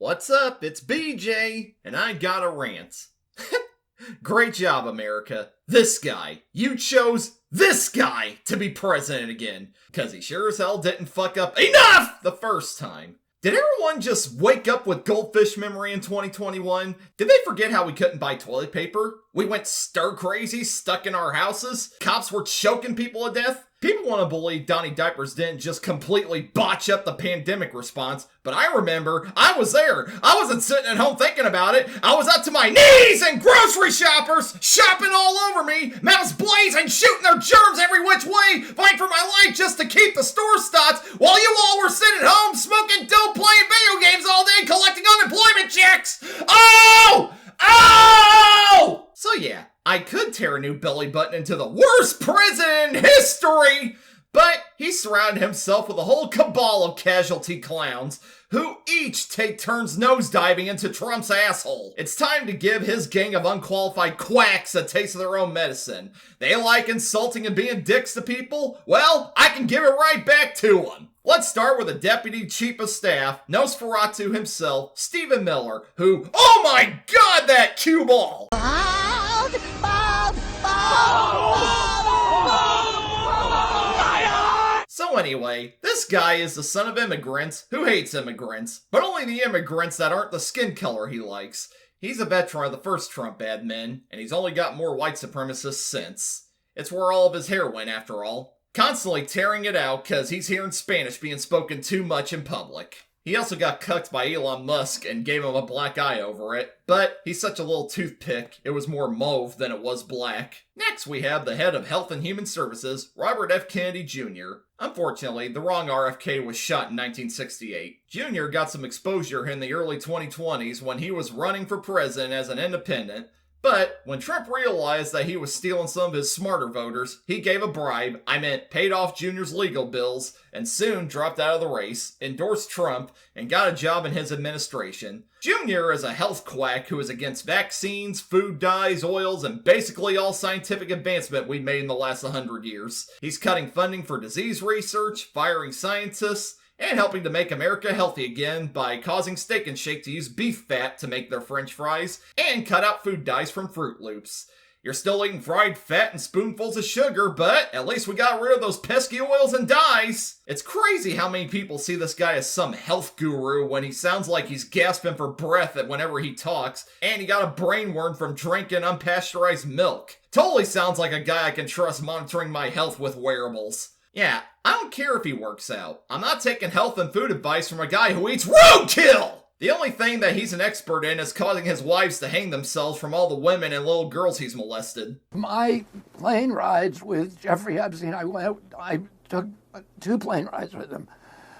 What's up? It's BJ, and I got a rant. Great job, America. This guy. You chose this guy to be president again, because he sure as hell didn't fuck up enough the first time. Did everyone just wake up with goldfish memory in 2021? Did they forget how we couldn't buy toilet paper? We went stir crazy, stuck in our houses? Cops were choking people to death? People want to believe Donnie Diapers didn't just completely botch up the pandemic response, but I remember, I was there. I wasn't sitting at home thinking about it. I was up to my knees in grocery shoppers, shopping all over me, mouths blazing, shooting their germs every which way, fighting for my life just to keep the store stocked, while you all were sitting at home smoking dope, playing video games all day, collecting unemployment checks. Oh! Oh! So yeah, I could tear a new belly button into the worst prison in history, but he surrounded himself with a whole cabal of casualty clowns who each take turns nosediving into Trump's asshole. It's time to give his gang of unqualified quacks a taste of their own medicine. They like insulting and being dicks to people? Well, I can give it right back to them. Let's start with the Deputy Chief of Staff, Nosferatu himself, Stephen Miller, who, oh my god, that cue ball! So anyway, this guy is the son of immigrants who hates immigrants, but only the immigrants that aren't the skin color he likes. He's a veteran of the first Trump admin, and he's only got more white supremacists since. It's where all of his hair went, after all. Constantly tearing it out because he's hearing Spanish being spoken too much in public. He also got cucked by Elon Musk and gave him a black eye over it, but he's such a little toothpick, it was more mauve than it was black. Next we have the head of Health and Human Services, Robert F. Kennedy Jr. Unfortunately, the wrong RFK was shot in 1968. Jr. got some exposure in the early 2020s when he was running for president as an independent, but when Trump realized that he was stealing some of his smarter voters, he gave a bribe, paid off Jr.'s legal bills, and soon dropped out of the race, endorsed Trump, and got a job in his administration. Jr. is a health quack who is against vaccines, food dyes, oils, and basically all scientific advancement we've made in the last 100 years. He's cutting funding for disease research, firing scientists, and helping to make America healthy again by causing Steak and Shake to use beef fat to make their french fries, and cut out food dyes from Fruit Loops. You're still eating fried fat and spoonfuls of sugar, but at least we got rid of those pesky oils and dyes. It's crazy how many people see this guy as some health guru when he sounds like he's gasping for breath whenever he talks, and he got a brain worm from drinking unpasteurized milk. Totally sounds like a guy I can trust monitoring my health with wearables. Yeah, I don't care if he works out. I'm not taking health and food advice from a guy who eats roadkill! The only thing that he's an expert in is causing his wives to hang themselves from all the women and little girls he's molested. My plane rides with Jeffrey Epstein, I took 2 plane rides with him.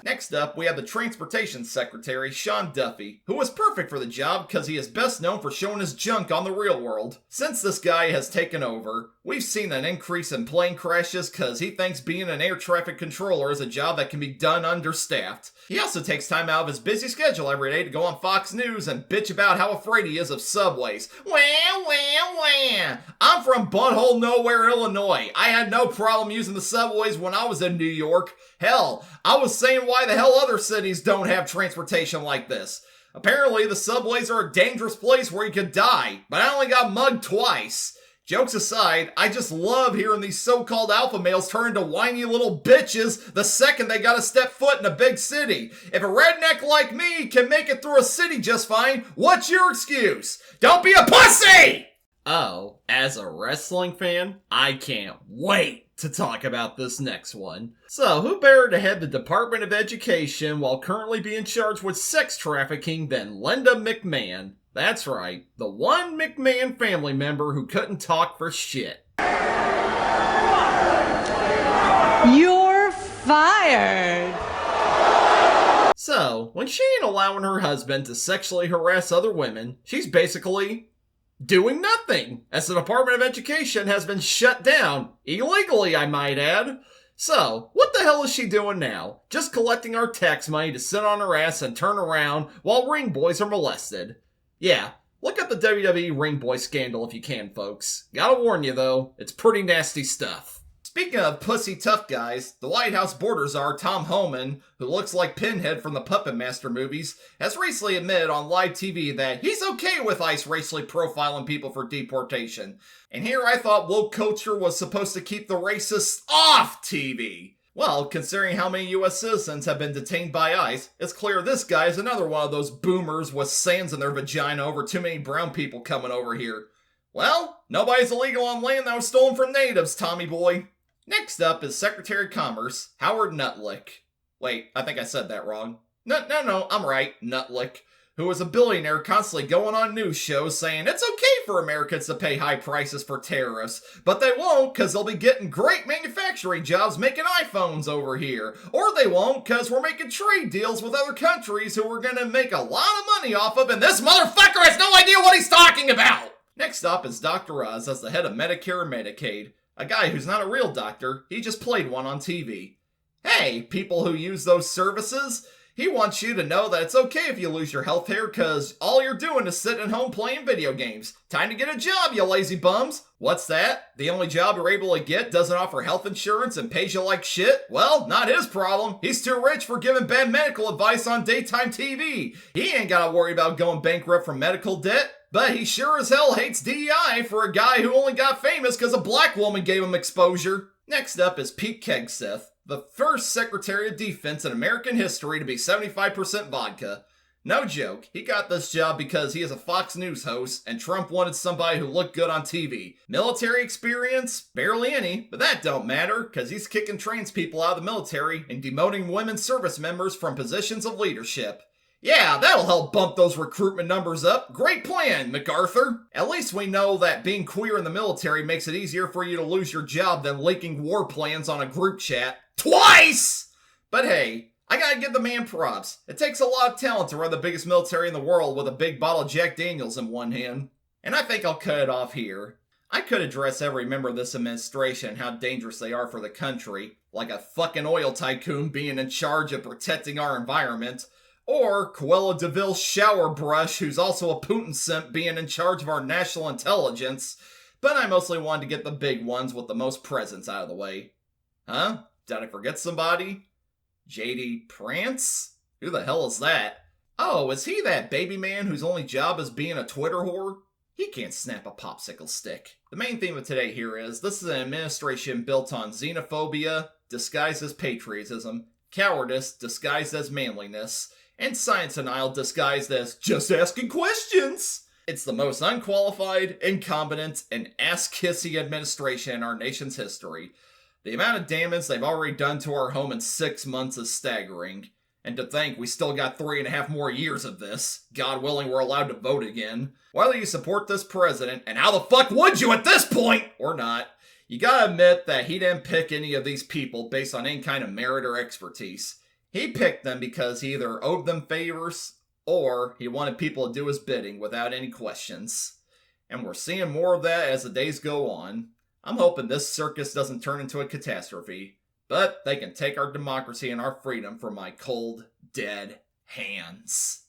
Next up, we have the Transportation Secretary, Shawn Duffy, who was perfect for the job because he is best known for showing his junk on the real world. Since this guy has taken over, we've seen an increase in plane crashes because he thinks being an air traffic controller is a job that can be done understaffed. He also takes time out of his busy schedule every day to go on Fox News and bitch about how afraid he is of subways. Wah. I'm from butthole nowhere, Illinois. I had no problem using the subways when I was in New York. Hell, I was saying why the hell other cities don't have transportation like this. Apparently, the subways are a dangerous place where you could die, but I only got mugged twice. Jokes aside, I just love hearing these so-called alpha males turn into whiny little bitches the second they gotta step foot in a big city. If a redneck like me can make it through a city just fine, what's your excuse? Don't be a pussy! Oh, as a wrestling fan, I can't wait to talk about this next one. So, who better to head the Department of Education while currently being charged with sex trafficking than Linda McMahon? That's right, the one McMahon family member who couldn't talk for shit. You're fired! So, when she ain't allowing her husband to sexually harass other women, she's basically doing nothing, as the Department of Education has been shut down, illegally I might add. So, what the hell is she doing now? Just collecting our tax money to sit on her ass and turn around while ring boys are molested. Yeah, look up the WWE ring boy scandal if you can, folks. Gotta warn you though, it's pretty nasty stuff. Speaking of pussy tough guys, the White House border czar Tom Holman, who looks like Pinhead from the Puppet Master movies, has recently admitted on live TV that he's okay with ICE racially profiling people for deportation. And here I thought woke culture was supposed to keep the racists off TV. Well, considering how many US citizens have been detained by ICE, it's clear this guy is another one of those boomers with sands in their vagina over too many brown people coming over here. Well, nobody's illegal on land that was stolen from natives, Tommy boy. Next up is Secretary of Commerce, Howard Nutlick. Wait, I think I said that wrong. No, I'm right, Nutlick, who is a billionaire constantly going on news shows saying it's okay for Americans to pay high prices for tariffs, but they won't because they'll be getting great manufacturing jobs making iPhones over here. Or they won't because we're making trade deals with other countries who we're going to make a lot of money off of, and this motherfucker has no idea what he's talking about! Next up is Dr. Oz as the head of Medicare and Medicaid. A guy who's not a real doctor, he just played one on TV. Hey, people who use those services, he wants you to know that it's okay if you lose your health care because all you're doing is sitting at home playing video games. Time to get a job, you lazy bums. What's that? The only job you're able to get doesn't offer health insurance and pays you like shit? Well, not his problem. He's too rich for giving bad medical advice on daytime TV. He ain't gotta worry about going bankrupt from medical debt. But he sure as hell hates DEI for a guy who only got famous because a black woman gave him exposure. Next up is Pete Hegseth, the first Secretary of Defense in American history to be 75% vodka. No joke, he got this job because he is a Fox News host and Trump wanted somebody who looked good on TV. Military experience? Barely any, but that don't matter because he's kicking trans people out of the military and demoting women service members from positions of leadership. Yeah, that'll help bump those recruitment numbers up. Great plan, MacArthur. At least we know that being queer in the military makes it easier for you to lose your job than leaking war plans on a group chat. Twice! But hey, I gotta give the man props. It takes a lot of talent to run the biggest military in the world with a big bottle of Jack Daniels in one hand. And I think I'll cut it off here. I could address every member of this administration and how dangerous they are for the country, like a fucking oil tycoon being in charge of protecting our environment, or Cruella DeVille's shower brush, who's also a Putin simp being in charge of our national intelligence, but I mostly wanted to get the big ones with the most presence out of the way. Huh? Did I forget somebody? J.D. Prance? Who the hell is that? Oh, is he that baby man whose only job is being a Twitter whore? He can't snap a popsicle stick. The main theme of today here is, this is an administration built on xenophobia, disguised as patriotism, cowardice disguised as manliness, and science denial disguised as just asking questions. It's the most unqualified, incompetent, and ass-kissing administration in our nation's history. The amount of damage they've already done to our home in 6 months is staggering. And to think we still got 3.5 more years of this. God willing we're allowed to vote again. Whether you support this president, and how the fuck would you at this point, or not, you gotta admit that he didn't pick any of these people based on any kind of merit or expertise. He picked them because he either owed them favors, or he wanted people to do his bidding without any questions. And we're seeing more of that as the days go on. I'm hoping this circus doesn't turn into a catastrophe, but they can take our democracy and our freedom from my cold, dead hands.